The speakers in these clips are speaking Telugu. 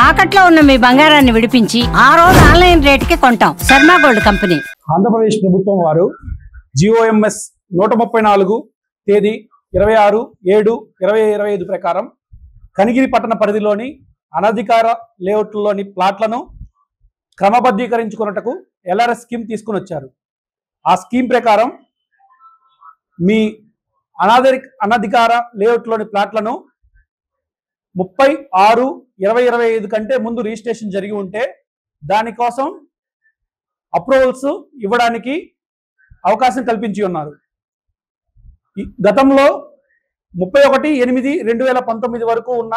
తాకట్లో ఉన్న మీ బంగారాన్ని విడిపించి ఆ రోజు ఆన్లైన్ రేటుకి కొంటాం. Sharma gold company. ఆంధ్రప్రదేశ్ ప్రభుత్వం వారు GOMS 134 తేదీ 26/7/2025 ప్రకారం కనిగిరి పట్టణ పరిధిలోని అనధికార లేఅవుట్లలోని ప్లాట్లను క్రమబద్ధీకరించుకున్నటకు LRS స్కీమ్ తీసుకుని వచ్చారు. ఆ స్కీమ్ ప్రకారం మీ అనధికార లేఅవుట్లోని ప్లాట్లను 30/6/2025 కంటే ముందు రిజిస్ట్రేషన్ జరిగి ఉంటే దానికోసం అప్రూవల్స్ ఇవ్వడానికి అవకాశం కల్పించి ఉన్నారు. గతంలో 31/8/2019 వరకు ఉన్న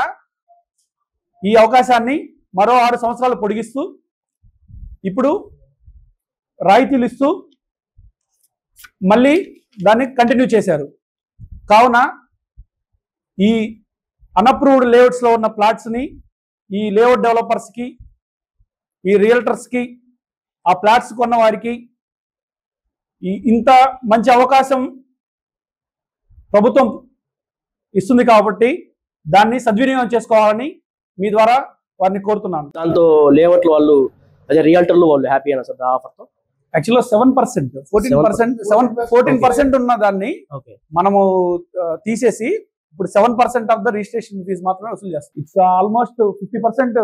ఈ అవకాశాన్ని మరో 6 సంవత్సరాలు పొడిగిస్తూ ఇప్పుడు రాయితీలు ఇస్తూ మళ్ళీ దాన్ని కంటిన్యూ చేశారు. కావున ఈ అన్అప్రూవ్డ్ లేఅవుట్స్లో ఉన్న ప్లాట్స్ని ఈ లేఅవుట్ డెవలపర్స్కి, ఈ రియల్టర్స్కి, ఆ ప్లాట్స్ కొన్న వారికి ఇంత మంచి అవకాశం ప్రభుత్వం ఇస్తుంది కాబట్టి దాన్ని సద్వినియోగం చేసుకోవాలని మీ ద్వారా వారిని కోరుతున్నాను. దాంతో లేఅవుట్లు వాళ్ళు అదే రియల్టర్లు వాళ్ళు హ్యాపీ అయినా సార్ ఆఫర్తో. యాక్చువల్గా 7%, 14% ఉన్న దాన్ని మనము తీసేసి ఇప్పుడు 7% ఆఫ్ ద రిజిస్ట్రేషన్ ఫీజు మాత్రమే వసూలు చేస్తాం. ఇట్స్ ఆల్మోస్ట్ 50%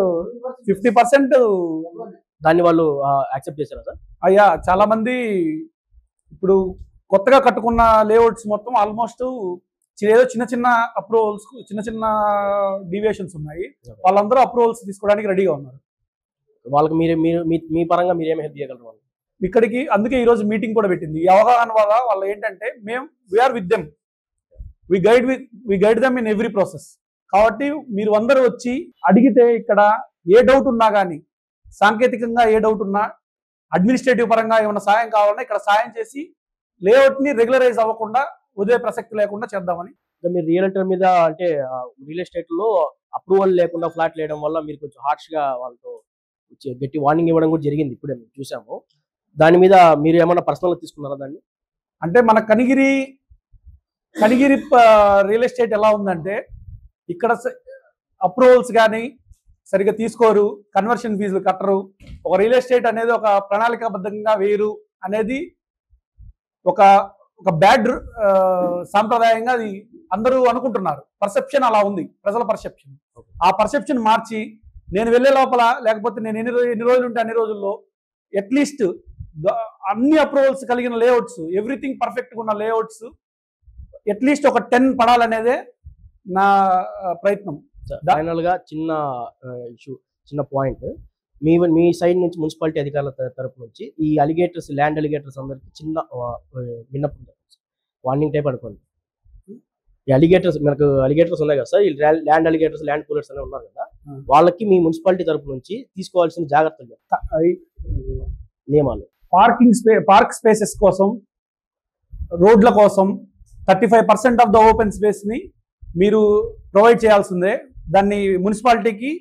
దాన్ని వాళ్ళు యాక్సెప్ట్ చేశారా సార్? అయ్యా, చాలా మంది ఇప్పుడు కొత్తగా కట్టుకున్న లేఅవుట్స్ మొత్తం ఆల్మోస్ట్ ఏదో చిన్న అప్రూవల్స్, చిన్న డీవియేషన్స్ ఉన్నాయి. వాళ్ళందరూ అప్రూవల్స్ తీసుకోవడానికి రెడీగా ఉన్నారు. వాళ్ళకి మీ పరంగా మీరు ఏమి హెల్ప్ చేయగలరు వాళ్ళు ఇక్కడికి? అందుకే ఈరోజు మీటింగ్ కూడా పెట్టింది. ఈ అవగాహన వల్ల వాళ్ళు ఏంటంటే we are with them, we guide them in every process. కాబట్టి మీరు అందరూ వచ్చి అడిగితే ఇక్కడ ఏ డౌట్ ఉన్నా కానీ, సాంకేతికంగా ఏ డౌట్ ఉన్నా, అడ్మినిస్ట్రేటివ్ పరంగా ఏమైనా సాయం కావాలన్నా ఇక్కడ సాయం చేసి లేఅవుట్ని రెగ్యులరైజ్ అవ్వకుండా వదిలే ప్రసక్తి లేకుండా చేద్దామని. మీరు రియల్టర్ మీద అంటే రియల్ ఎస్టేట్లో అప్రూవల్ లేకుండా ఫ్లాట్ లేయడం వల్ల మీరు కొంచెం హార్ష్గా వాళ్ళతో గట్టి వార్నింగ్ ఇవ్వడం కూడా జరిగింది, ఇప్పుడే మేము చూసాము. దాని మీద మీరు ఏమన్నా పర్సనల్గా తీసుకున్నారా దాన్ని? అంటే మన కనిగిరి రియల్ ఎస్టేట్ ఎలా ఉందంటే ఇక్కడ అప్రూవల్స్ కానీ సరిగ్గా తీసుకోరు, కన్వర్షన్ ఫీజులు కట్టరు. ఒక రియల్ ఎస్టేట్ అనేది ఒక ప్రణాళికాబద్ధంగా వేయరు అనేది ఒక బ్యాడ్ సాంప్రదాయంగా అది అందరూ అనుకుంటున్నారు. పర్సెప్షన్ అలా ఉంది, ప్రజల పర్సెప్షన్. ఆ పర్సెప్షన్ మార్చి నేను వెళ్ళే లోపల, లేకపోతే నేను ఎన్ని రోజులు ఉంటే అన్ని రోజుల్లో అట్లీస్ట్ అన్ని అప్రూవల్స్ కలిగిన లేఅవుట్స్, ఎవ్రీథింగ్ పర్ఫెక్ట్గా ఉన్న లేఅవుట్స్ అట్లీస్ట్ ఒక 10 పడాలనేదే నా ప్రయత్నం. ఫైనల్ గా చిన్న ఇష్యూ, చిన్న పాయింట్, మీ సైడ్ నుంచి మున్సిపాలిటీ అధికారుల తరపు నుంచి ఈ అలిగేటర్స్, ల్యాండ్ అలిగేటర్స్ అందరికి చిన్న విన్నపం, వార్నింగ్ టైప్ అనుకోండి. ఈ మనకు అలిగేటర్స్ ఉన్నాయి కదా సార్, ఈ ల్యాండ్ అలిగేటర్స్, ల్యాండ్ కూలర్స్ అనేవి ఉన్నారు కదా, వాళ్ళకి మీ మున్సిపాలిటీ తరపు నుంచి తీసుకోవాల్సిన జాగ్రత్తలు, నియమాలు. పార్క్ స్పేసెస్ కోసం, రోడ్ల కోసం 35% ఆఫ్ ద ఓపెన్ స్పేస్ ని మీరు ప్రొవైడ్ చేయాల్సిందే. దాన్ని మున్సిపాలిటీకి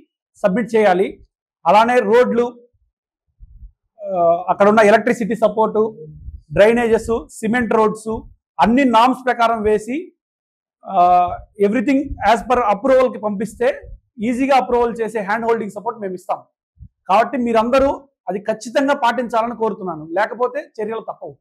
సబ్మిట్ చేయాలి. అలానే రోడ్లు, అక్కడ ఉన్న electricity support, drainages, cement roads అన్ని నామ్స్ ప్రకారం వేసి ఎవ్రీథింగ్ యాజ్ పర్ అప్రూవల్కి పంపిస్తే ఈజీగా అప్రూవల్ చేసే హ్యాండ్ హోల్డింగ్ సపోర్ట్ మేము ఇస్తాం. కాబట్టి మీరందరూ అది ఖచ్చితంగా పాటించాలని కోరుతున్నాను, లేకపోతే చర్యలు తప్పవు.